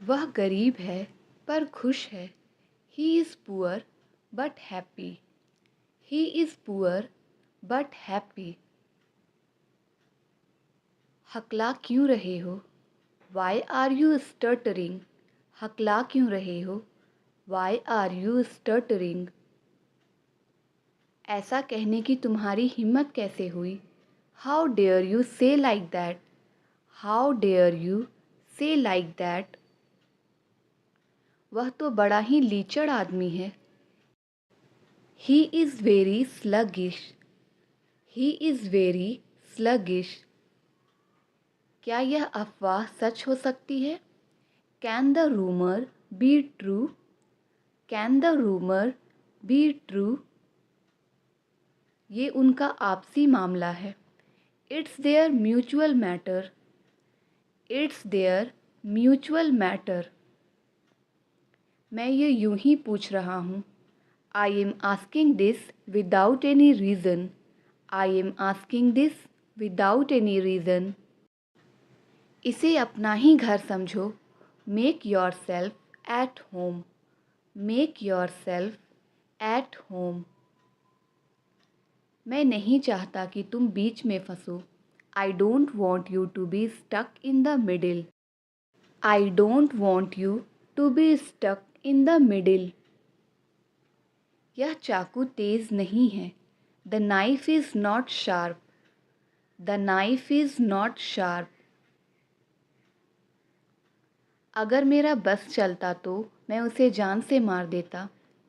वह गरीब है पर खुश है। He is poor but happy. He is poor but happy. हकला क्यों रहे हो? Why are you stuttering? हकला क्यों रहे हो? Why are you stuttering? ऐसा कहने की तुम्हारी हिम्मत कैसे हुई? How dare you say like that? How dare you say like that? वह तो बड़ा ही लीचड़ आदमी है। He is very sluggish. He is very sluggish. क्या यह अफवाह सच हो सकती है? Can the rumour be true? Can the rumour be true? ये उनका आपसी मामला है। It's their mutual matter. It's their mutual matter. मैं ये यूं ही पूछ रहा हूँ। I am asking this without any reason. I am asking this without any reason. इसे अपना ही घर समझो। Make yourself at home. Make yourself at home. मैं नहीं चाहता कि तुम बीच में फंसो। I don't want you to be stuck in the middle. I don't want you to be stuck in the middle. यह चाकू तेज़ नहीं है। The knife is not sharp. The knife is not sharp. अगर मेरा बस चलता तो मैं उसे जान से मार देता।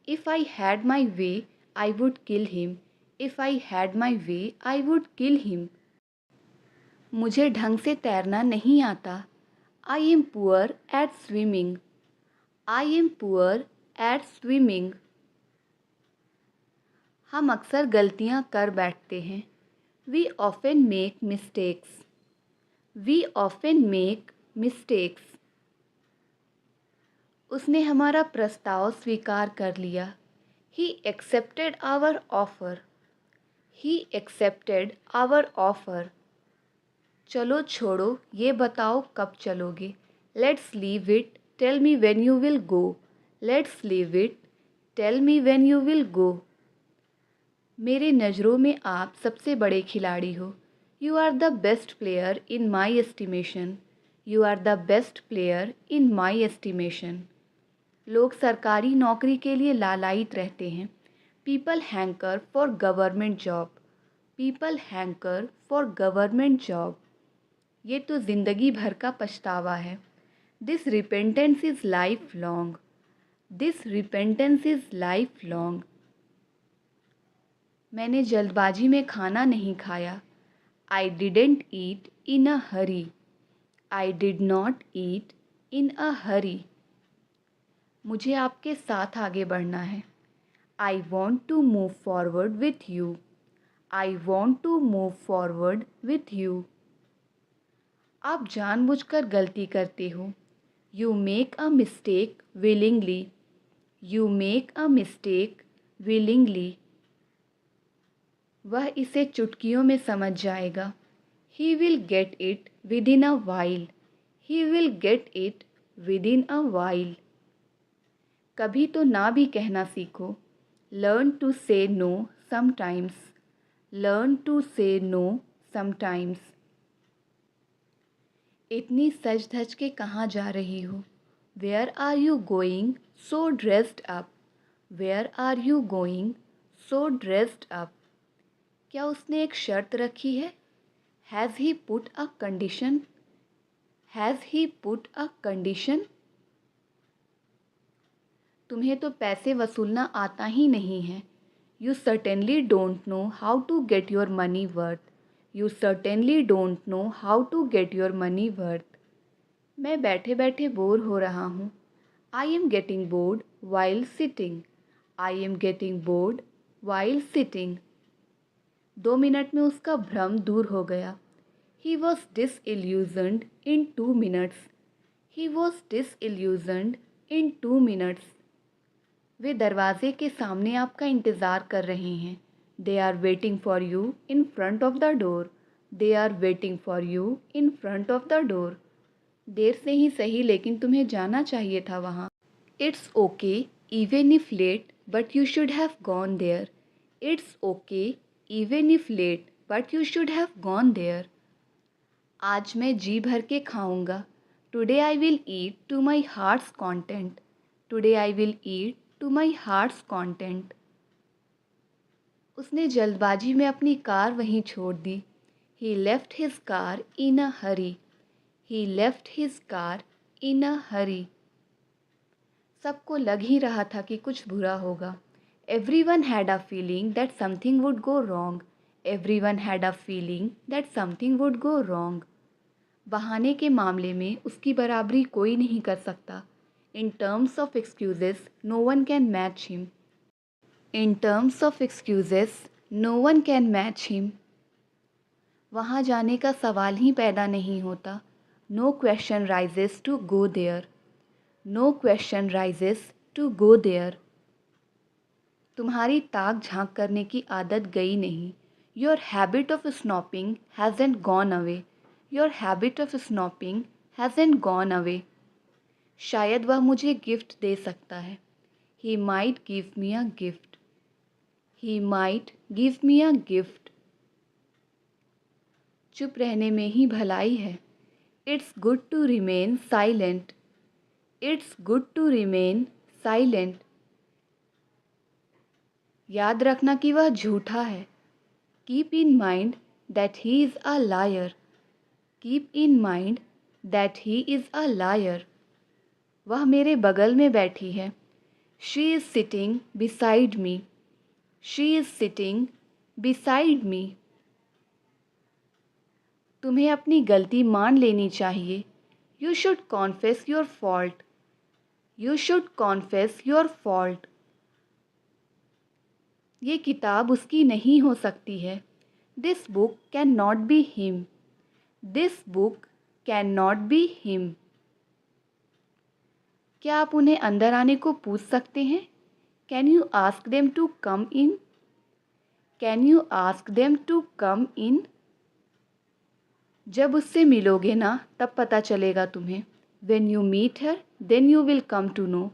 If I had my way I would kill him. If I had my way I would kill him. मुझे ढंग से तैरना नहीं आता। I am poor at swimming. I am poor at swimming. हम अक्सर गलतियाँ कर बैठते हैं। We often make mistakes. We often make mistakes. उसने हमारा प्रस्ताव स्वीकार कर लिया। He accepted our offer. He accepted our offer. चलो छोड़ो, ये बताओ कब चलोगे? Let's leave it, tell me when you will go. Let's leave it, tell me when you will go. मेरे नज़रों में आप सबसे बड़े खिलाड़ी हो। You are the best player in my estimation. You are the best player in my estimation. लोग सरकारी नौकरी के लिए लालायित रहते हैं। People hanker for government job. People hanker for government job. ये तो ज़िंदगी भर का पछतावा है। This repentance is life long. This repentance is life long. मैंने जल्दबाजी में खाना नहीं खाया। I didn't eat in a hurry. I did not eat in a hurry. मुझे आपके साथ आगे बढ़ना है। I want to move forward with you. I want to move forward with you. आप जानबूझकर गलती करते हो। You make a mistake willingly. You make a mistake willingly. वह इसे चुटकियों में समझ जाएगा। ही will get it within a while. He will get it within a while. कभी तो ना भी कहना सीखो। Learn to say no sometimes. Learn to say no sometimes. इतनी सज धज के कहाँ जा रही हो? Where are you going so dressed up? Where are you going so dressed up? क्या उसने एक शर्त रखी है? Has he put a condition? Has he put a condition? तुम्हें तो पैसे वसूलना आता ही नहीं है। You certainly don't know how to get your money worth. You certainly don't know how to get your money worth. मैं बैठे बैठे बोर हो रहा हूँ। I am getting bored while sitting. I am getting bored while sitting. 2 minute में उसका भ्रम दूर हो गया। He was disillusioned in 2 minutes. He was disillusioned in 2 minutes. वे दरवाजे के सामने आपका इंतज़ार कर रहे हैं। They are waiting for you in front of the door. They are waiting for you in front of the door. देर से ही सही, लेकिन तुम्हें जाना चाहिए था वहाँ। It's okay even if late but you should have gone there. It's okay even if late but you should have gone there. आज मैं जी भर के खाऊंगा। Today I will eat to my hearts content. Today I will eat to my hearts content. उसने जल्दबाजी में अपनी कार वहीं छोड़ दी। He left his car in a hurry. He left his car in a hurry. सबको लग ही रहा था कि कुछ बुरा होगा। Everyone had a feeling that something would go wrong. Everyone had a feeling that something would go wrong. बहाने के मामले में उसकी बराबरी कोई नहीं कर सकता। In terms of excuses, no one can match him. In terms of excuses, no one can match him. वहाँ जाने का सवाल ही पैदा नहीं होता। No question rises to go there. No question rises to go there. तुम्हारी ताक झांक करने की आदत गई नहीं। Your habit of snobbing hasn't gone away. Your habit of snobbing hasn't gone away. शायद वह मुझे गिफ्ट दे सकता है। He might give me a gift. He might give me a gift. चुप रहने में ही भलाई है। It's good to remain silent. It's good to remain silent. याद रखना कि वह झूठा है। Keep in mind that he is a liar. Keep in mind that he is a liar. वह मेरे बगल में बैठी है। She is sitting beside me. She is sitting beside me. तुम्हें अपनी गलती मान लेनी चाहिए। You should confess your fault. You should confess your fault. ये किताब उसकी नहीं हो सकती है। This book cannot be him. This book cannot be him. क्या आप उन्हें अंदर आने को पूछ सकते हैं? Can you ask them to come in? Can you ask them to come in? जब उससे मिलोगे ना तब पता चलेगा तुम्हें। When you meet her, then you will come to know.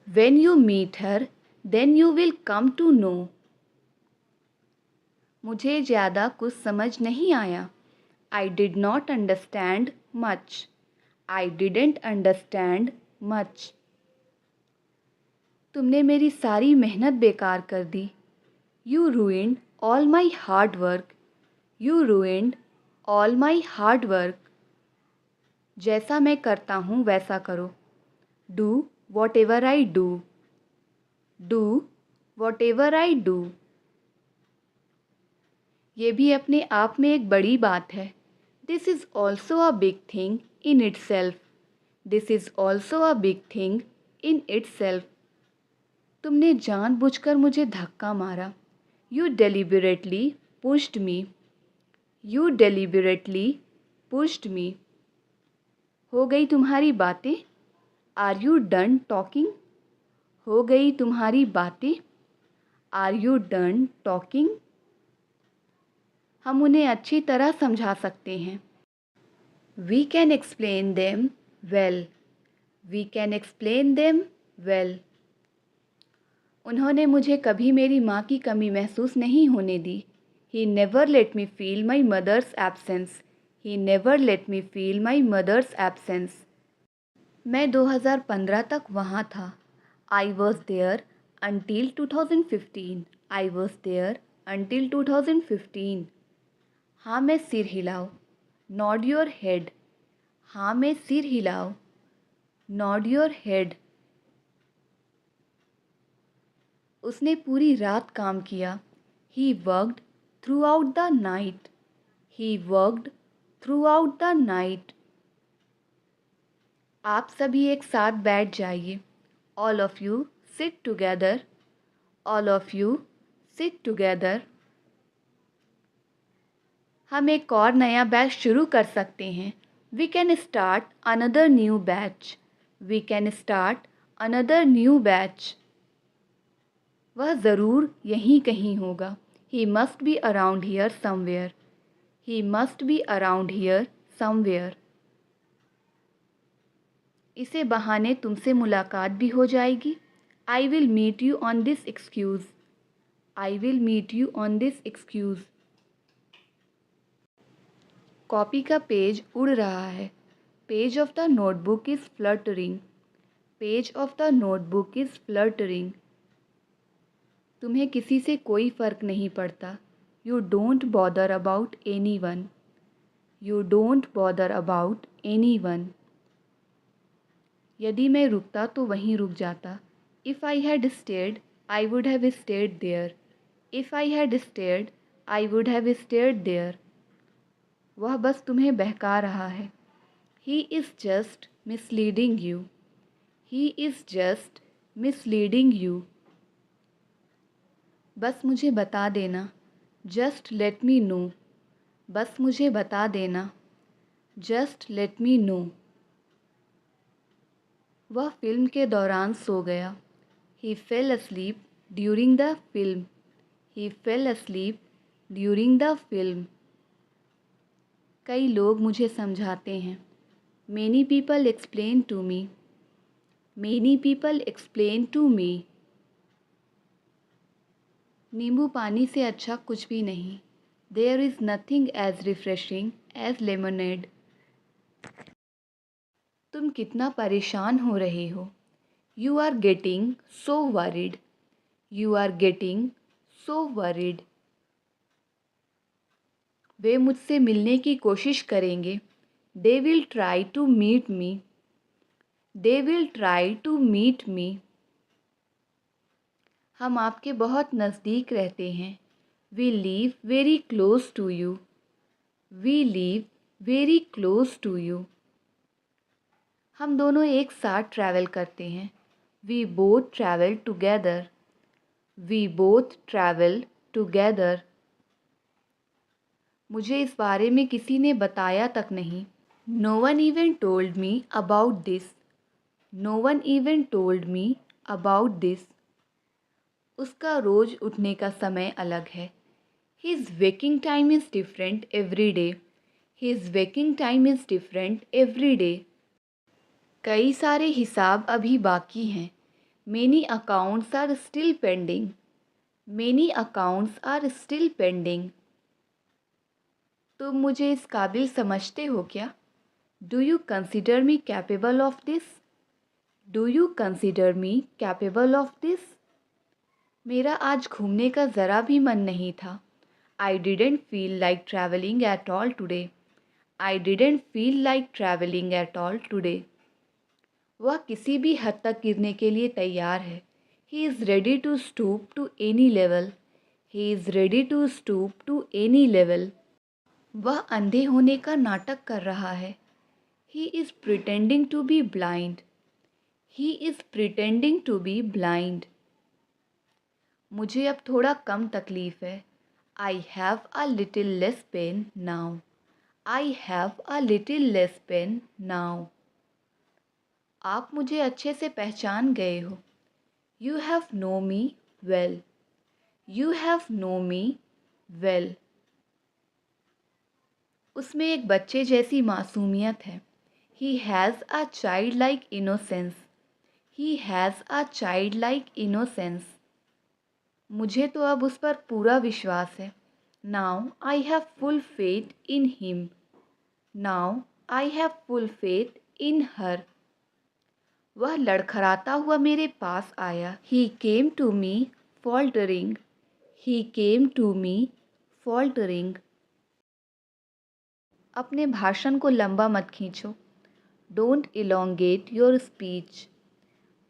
When you meet her, then you will come to know. मुझे ज़्यादा कुछ समझ नहीं आया। I did not understand much. I didn't understand much. तुमने मेरी सारी मेहनत बेकार कर दी। You ruined all my hard work. You ruined all my hard work. जैसा मैं करता हूँ वैसा करो। Do whatever I do. Do whatever I do. ये भी अपने आप में एक बड़ी बात है। This is also a big thing in itself. This is also a big thing in itself. तुमने जानबूझकर मुझे धक्का मारा। You deliberately pushed me. You deliberately pushed me. हो गई तुम्हारी बातें? Are you done talking? हो गई तुम्हारी बातें? Are you done talking? हम उन्हें अच्छी तरह समझा सकते हैं। We can explain them well. We can explain them well. उन्होंने मुझे कभी मेरी माँ की कमी महसूस नहीं होने दी। He never let me feel my mother's absence. He never let me feel my mother's absence. मैं 2015 तक वहाँ था। I was there until 2015. I was there until 2015. हाँ मैं सिर हिलाओ। Nod your head. हाँ मैं सिर हिलाओ। Nod your head. उसने पूरी रात काम किया। He worked throughout the night. He worked throughout the night. आप सभी एक साथ बैठ जाइए। All of you sit together. All of you sit together. हम एक और नया बैच शुरू कर सकते हैं। We can start another new batch. We can start another new batch. वह ज़रूर यहीं कहीं होगा। He must be around here somewhere. He must be around here somewhere. इसे बहाने तुमसे मुलाकात भी हो जाएगी। I will meet you on this excuse. I will meet you on this excuse. Copy का पेज उड़ रहा है। Page of the notebook is fluttering. Page of the notebook is fluttering. तुम्हें किसी से कोई फ़र्क नहीं पड़ता। You don't bother about anyone. You don't bother about anyone. यदि मैं रुकता तो वहीं रुक जाता। If I had stayed I would have stayed there. If I had stayed I would have stayed there. वह बस तुम्हें बहका रहा है। He is just misleading you. He is just misleading you. बस मुझे बता देना। Just let me know. बस मुझे बता देना। Just let me know. वह फिल्म के दौरान सो गया। He fell asleep during the film. He fell asleep during the film. कई लोग मुझे समझाते हैं। Many people explain to me. Many people explain to me. नींबू पानी से अच्छा कुछ भी नहीं। There is nothing as refreshing as lemonade. तुम कितना परेशान हो रहे हो। You are getting so worried. You are getting so worried. वे मुझसे मिलने की कोशिश करेंगे। They will try to meet me. They will try to meet me. हम आपके बहुत नज़दीक रहते हैं। We live very close to you. We live very close to you. हम दोनों एक साथ ट्रैवल करते हैं। We both travel together. We both travel together. मुझे इस बारे में किसी ने बताया तक नहीं। No one even told me about this. No one even told me about this. उसका रोज़ उठने का समय अलग है। His waking time is different every day. His waking time is different every day. कई सारे हिसाब अभी बाकी हैं। Many accounts are still pending. Many accounts are still pending. तुम मुझे इस काबिल समझते हो क्या? Do you consider me capable of this? Do you consider me capable of this? मेरा आज घूमने का ज़रा भी मन नहीं था। I didn't feel like travelling at all today. I didn't feel like travelling at all today. वह किसी भी हद तक गिरने के लिए तैयार है। He is ready to stoop to any level. He is ready to stoop to any level. वह अंधे होने का नाटक कर रहा है। He is pretending to be blind. He is pretending to be blind. मुझे अब थोड़ा कम तकलीफ़ है। I have a little less pain now. I have a little less pain now. आप मुझे अच्छे से पहचान गए हो। You have know me well. You have know me well. उसमें एक बच्चे जैसी मासूमियत है। He has a child like innocence. He has a child like innocence. मुझे तो अब उस पर पूरा विश्वास है। Now I have full faith in him. Now I have full faith in her. वह लड़खड़ाता हुआ मेरे पास आया। He came to me faltering. He came to me faltering. अपने भाषण को लंबा मत खींचो। Don't elongate your speech.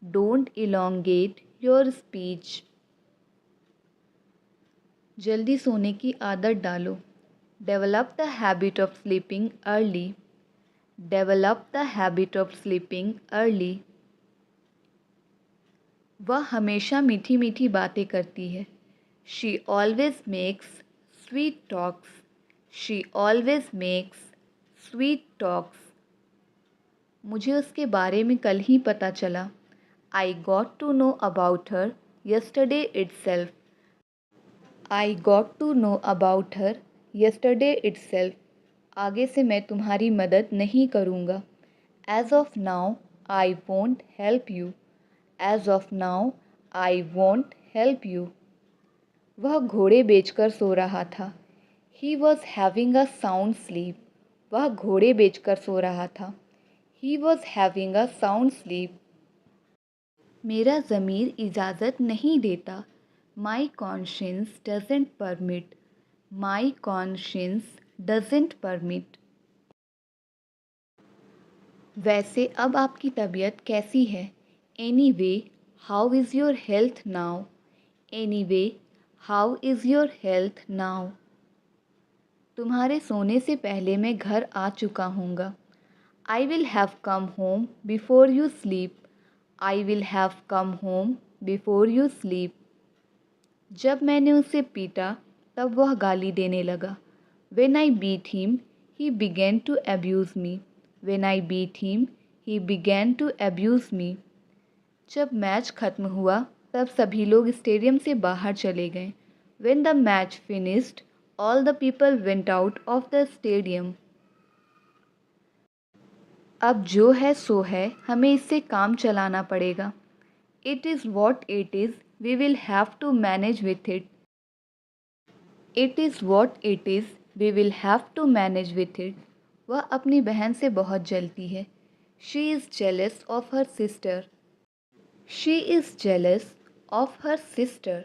Don't elongate your speech. जल्दी सोने की आदत डालो। Develop the habit of sleeping early. Develop the habit of sleeping early. वह हमेशा मीठी मीठी बातें करती है। She always makes sweet talks. She always makes sweet talks. मुझे उसके बारे में कल ही पता चला। I got to know about her yesterday itself. I got to know about her yesterday itself. आगे से मैं तुम्हारी मदद नहीं करूँगा। As of now I won't help you. As of now, I won't help you. वह घोड़े बेचकर सो रहा था. He was having a sound sleep. वह घोड़े बेचकर सो रहा था. He was having a sound sleep. मेरा ज़मीर इजाज़त नहीं देता. My conscience doesn't permit. My conscience doesn't permit. वैसे अब आपकी तबीयत कैसी है? Anyway, how is your health now? Anyway, how is your health now? तुम्हारे सोने से पहले मैं घर आ चुका हूँगा. I will have come home before you sleep. I will have come home before you sleep. जब मैंने उसे पीटा तब वह गाली देने लगा. When I beat him, he began to abuse me. When I beat him, he began to abuse me. जब मैच खत्म हुआ तब सभी लोग स्टेडियम से बाहर चले गए. When the match finished, all the people went out of the stadium. अब जो है सो है, हमें इससे काम चलाना पड़ेगा. It is what it is, we will have to manage with it. It is what it is, we will have to manage with it. वह अपनी बहन से बहुत जलती है. She is jealous of her sister. She is jealous of her sister.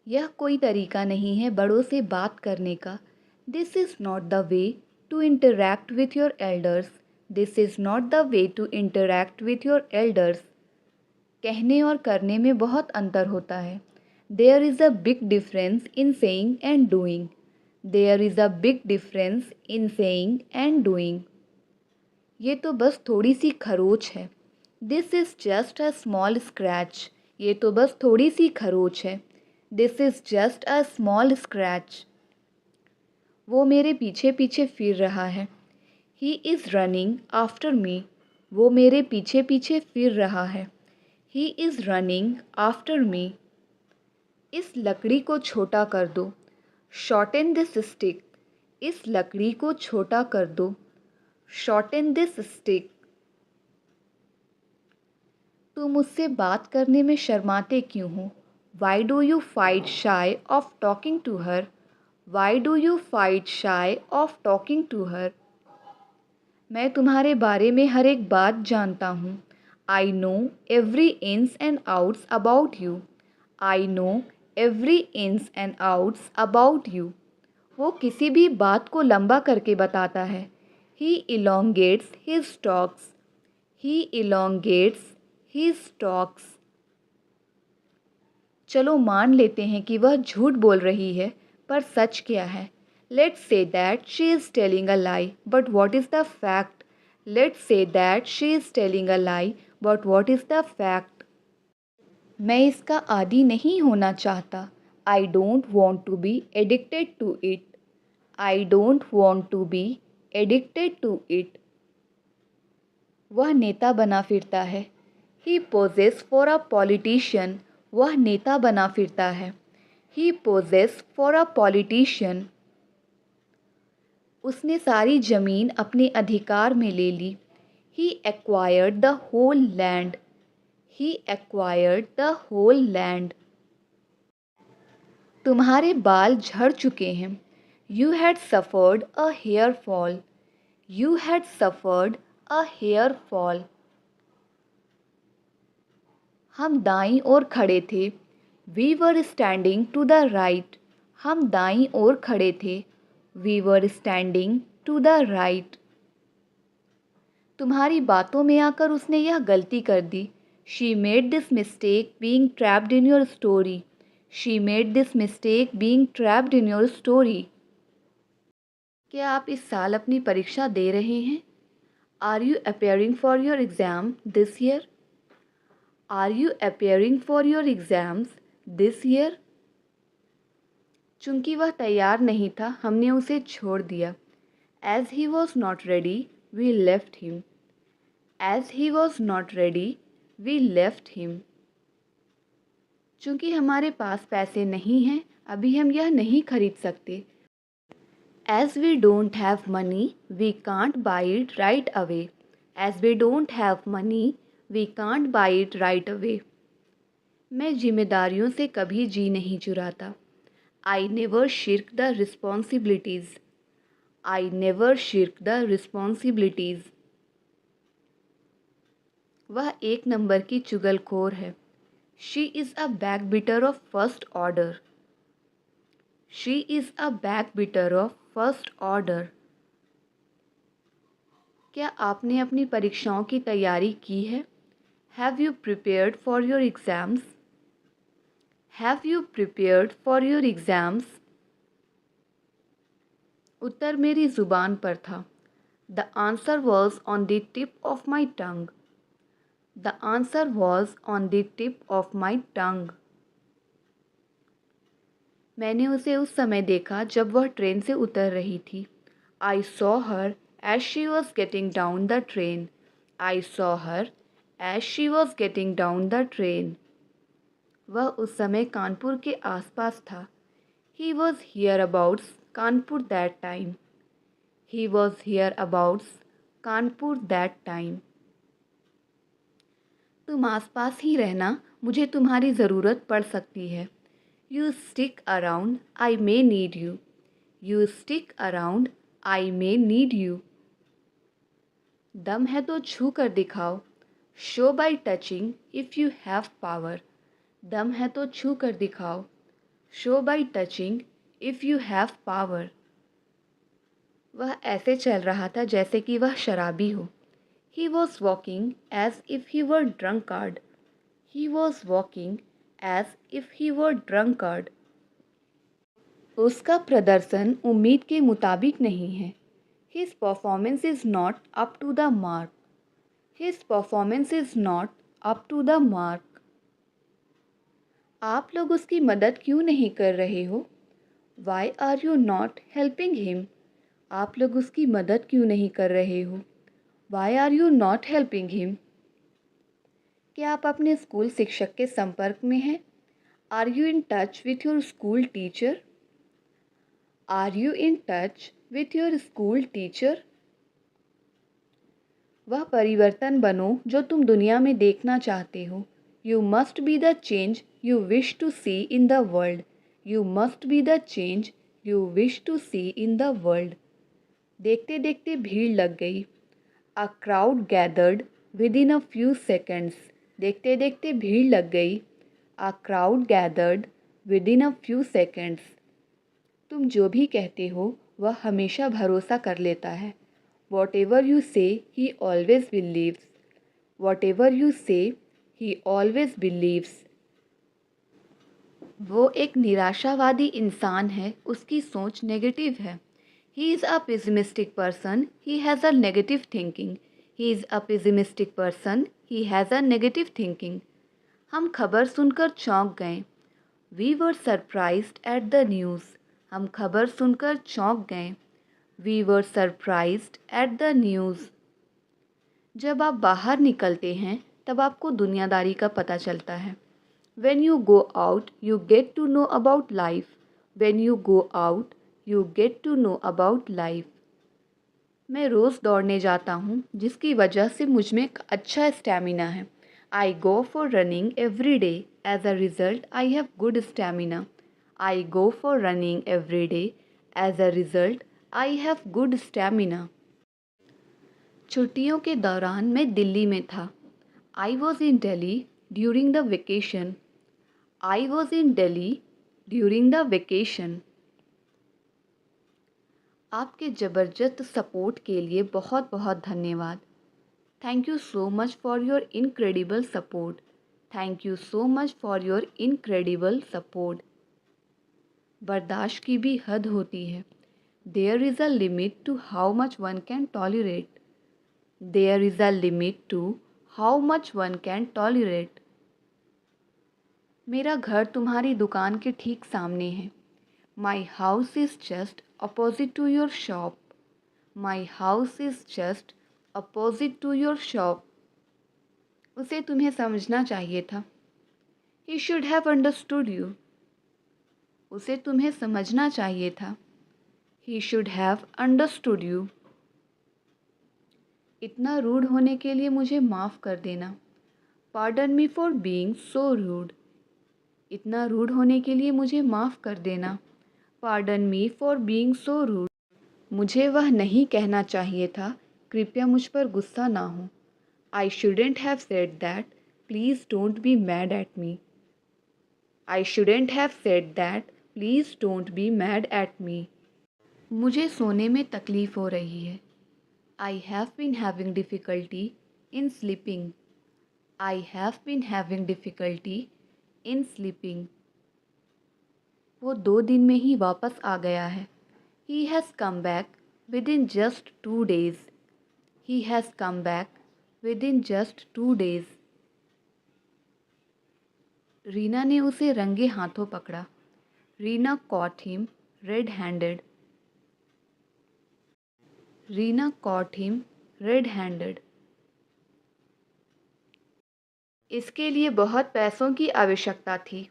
यह कोई तरीका नहीं है बड़ों से बात करने का. This is not the way to interact with your elders. This is not the way to interact with your elders. कहने और करने में बहुत अंतर होता है. There is a big difference in saying and doing. There is a big difference in saying and doing. ये तो बस थोड़ी सी खरोच है. This is just a small scratch. ये तो बस थोड़ी सी खरोच है. This is just a small scratch. वो मेरे पीछे पीछे फिर रहा है. He is running after me. वो मेरे पीछे पीछे फिर रहा है. He is running after me. इस लकड़ी को छोटा कर दो. Shorten this stick. इस लकड़ी को छोटा कर दो. Shorten this stick. तुम मुझसे बात करने में शर्माते क्यों हो? Why do you fight shy of talking to her? Why do you fight shy of talking to her? मैं तुम्हारे बारे में हर एक बात जानता हूँ. I know every ins and outs about you. I know every ins and outs about you. वो किसी भी बात को लंबा करके बताता है. He elongates his talks. He elongates his talks. चलो मान लेते हैं कि वह झूठ बोल रही है, पर सच क्या है? Let's say that she is telling a lie, but what is the fact? Let's say that she is telling a lie, but what is the fact? मैं इसका आदी नहीं होना चाहता. I don't want to be addicted to it. I don't want to be addicted to it. वह नेता बना फिरता है. He poses for a politician. वह नेता बना फिरता है. He poses for a politician. उसने सारी ज़मीन अपने अधिकार में ले ली. He acquired the whole land. He acquired the whole land. तुम्हारे बाल झड़ चुके हैं. You had suffered a hair fall. You had suffered a hair fall. हम दाईं ओर खड़े थे. We were standing to the right. हम दाईं ओर खड़े थे. We were standing to the right. तुम्हारी बातों में आकर उसने यह गलती कर दी. She made this mistake being trapped in your story. She made this mistake being trapped in your story. क्या आप इस साल अपनी परीक्षा दे रहे हैं? Are you appearing for your exam this year? Are you appearing for your exams this year? चूंकि वह तैयार नहीं था, हमने उसे छोड़ दिया. As he was not ready, we left him. As he was not ready, we left him. चूंकि हमारे पास पैसे नहीं हैं, अभी हम यह नहीं खरीद सकते. As we don't have money, we can't buy it right away. As we don't have money, we can't buy it right away. मैं जिम्मेदारियों से कभी जी नहीं चुराता. I never shirk the responsibilities. I never shirk the responsibilities. वह एक number की चुगलखोर है. She is a backbiter of first order. She is a backbiter of first order. क्या आपने अपनी परीक्षाओं की तैयारी की है? Have you prepared for your exams? Have you prepared for your exams? उत्तर मेरी ज़ुबान पर था. The answer was on the tip of my tongue. The answer was on the tip of my tongue. मैंने उसे उस समय देखा जब वह ट्रेन से उतर रही थी. I saw her as she was getting down the train. I saw her as she was getting down the train. वह उस समय कानपुर के आसपास था. He was hereabouts Kanpur that time. He was hereabouts Kanpur that time. तुम आसपास ही रहना, मुझे तुम्हारी ज़रूरत पड़ सकती है. You stick around, I may need you. You stick around, I may need you. दम है तो छू कर दिखाओ. Show by touching if you have power. दम है तो छू कर दिखाओ. Show by touching if you have power. वह ऐसे चल रहा था जैसे कि वह शराबी हो. He was walking as if he were drunkard. He was walking as if he were drunkard. उसका प्रदर्शन उम्मीद के मुताबिक नहीं है. His performance is not up to the mark. His performance is not up to the mark. आप लोग उसकी मदद क्यों नहीं कर रहे हो? Why are you not helping him? आप लोग उसकी मदद क्यों नहीं कर रहे हो? Why are you not helping him? क्या आप अपने स्कूल शिक्षक के संपर्क में हैं? Are you in touch with your school teacher? Are you in touch with your school teacher? वह परिवर्तन बनो जो तुम दुनिया में देखना चाहते हो. You must be the change you wish to see in the world. You must be the change you wish to see in the world. देखते देखते भीड़ लग गई. A crowd gathered within a few seconds. देखते देखते भीड़ लग गई. A crowd gathered within a few seconds. तुम जो भी कहते हो वह हमेशा भरोसा कर लेता है. Whatever you say, he always believes. Whatever you say, he always believes. वो एक निराशावादी इंसान है, उसकी सोच नेगेटिव है. He is a pessimistic person, he has a negative thinking. He is a pessimistic person, he has a negative thinking. हम खबर सुनकर चौंक गए. We were surprised at the news. हम खबर सुनकर चौंक गए. We were surprised at the news. जब आप बाहर निकलते हैं तब आपको दुनियादारी का पता चलता है. When you go out, you get to know about life. When you go out, you get to know about life. मैं रोज़ दौड़ने जाता हूँ जिसकी वजह से मुझ में एक अच्छा स्टैमिना है. I go for running every day. As a result, I have good stamina. I go for running every day. As a result, I have good stamina. छुट्टियों के दौरान मैं दिल्ली में था. I was in Delhi during the vacation. I was in Delhi during the vacation. आपके ज़बरदस्त support के लिए बहुत बहुत धन्यवाद. Thank you so much for your incredible support. Thank you so much for your incredible support. बर्दाश्त की भी हद होती है. There is a limit to how much one can tolerate. There is a limit to how much one can tolerate. मेरा घर तुम्हारी दुकान के ठीक सामने है. My house is just opposite to your shop. My house is just opposite to your shop. उसे तुम्हें समझना चाहिए था. He should have understood you. उसे तुम्हें समझना चाहिए था. He should have understood you. इतना रूड होने के लिए मुझे माफ़ कर देना। Pardon me for being so rude. इतना रूड होने के लिए मुझे माफ़ कर देना। Pardon me for being so रूड। मुझे वह नहीं कहना चाहिए था, कृपया मुझ पर गुस्सा ना हो। I shouldn't have said that, please don't be mad at me. I shouldn't have said that, please don't be mad at me. मुझे सोने में तकलीफ़ हो रही है। I have been having difficulty in sleeping. I have been having difficulty in sleeping. वो 2 दिन में ही वापस आ गया है। He has come back within just 2 days. He has come back within just 2 days. Reena ने उसे रंगे हाथों पकड़ा। Reena caught him red-handed. Reena caught him red-handed. इसके लिए बहुत पैसों की आवश्यकता थी।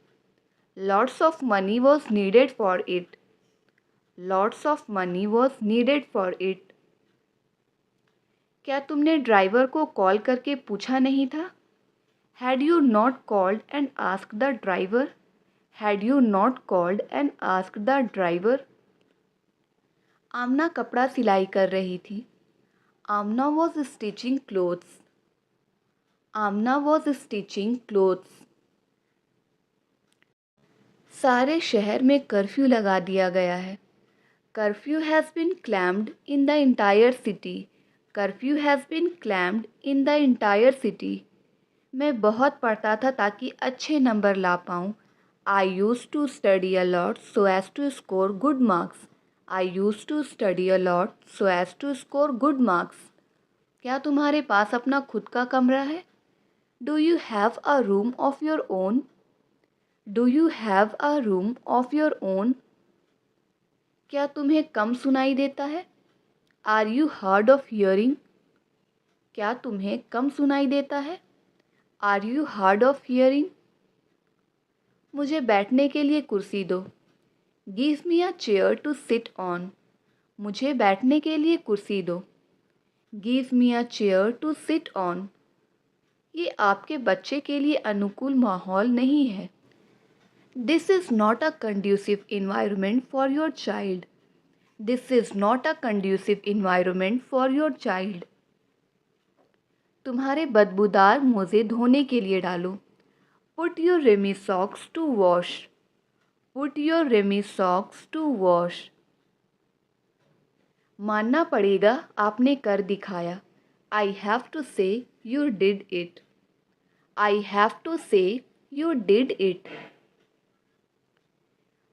Lots of money was needed for it. Lots of money was needed for it. क्या तुमने ड्राइवर को कॉल करके पूछा नहीं था? Had you not called and asked the driver? Had you not called and asked the driver? आमना कपड़ा सिलाई कर रही थी। आमना was stitching clothes. Amna was stitching clothes. सारे शहर में कर्फ्यू लगा दिया गया है। Curfew has been clamped in the entire city. Curfew has been clamped in the entire city. मैं बहुत पढ़ता था ताकि अच्छे नंबर ला पाऊँ। I used to study a lot so as to score good marks. I used to study a lot so as to score good marks. क्या तुम्हारे पास अपना खुद का कमरा है? Do you have a room of your own? Do you have a room of your own? क्या तुम्हें कम सुनाई देता है? Are you hard of hearing? क्या तुम्हें कम सुनाई देता है? Are you hard of hearing? मुझे बैठने के लिए कुर्सी दो। Give me a chair to sit on. मुझे बैठने के लिए कुर्सी दो। Give me a chair to sit on. ये आपके बच्चे के लिए अनुकूल माहौल नहीं है। This is not a conducive environment for your child. This is not a conducive environment for your child. तुम्हारे बदबूदार मोज़े धोने के लिए डालो। Put your rummy socks to wash. Put your rummy socks to wash. मानना पड़ेगा आपने कर दिखाया। I have to say you did it. I have to say you did it.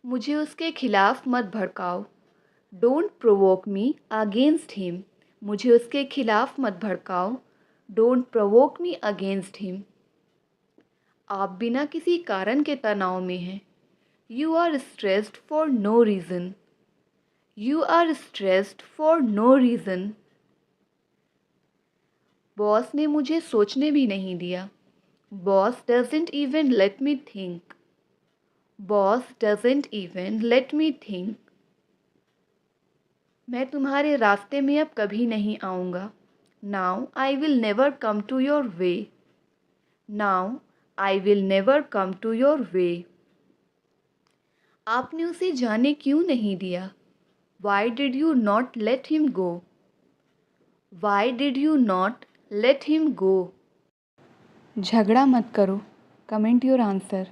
मुझे उसके खिलाफ मत भड़काओ। Don't provoke me against him. मुझे उसके खिलाफ मत भड़काओ। Don't provoke me against him. आप बिना किसी कारण के तनाव में हैं। You are stressed for no reason. You are stressed for no reason. Boss ने मुझे सोचने भी नहीं दिया। Boss doesn't even let me think. Boss doesn't even let me think. मैं तुम्हारे रास्ते में अब कभी नहीं आऊँगा। Now I will never come to your way. Now I will never come to your way. आपने उसे जाने क्यों नहीं दिया? Why did you not let him go? Why did you not let him go? झगड़ा मत करो. Comment your answer.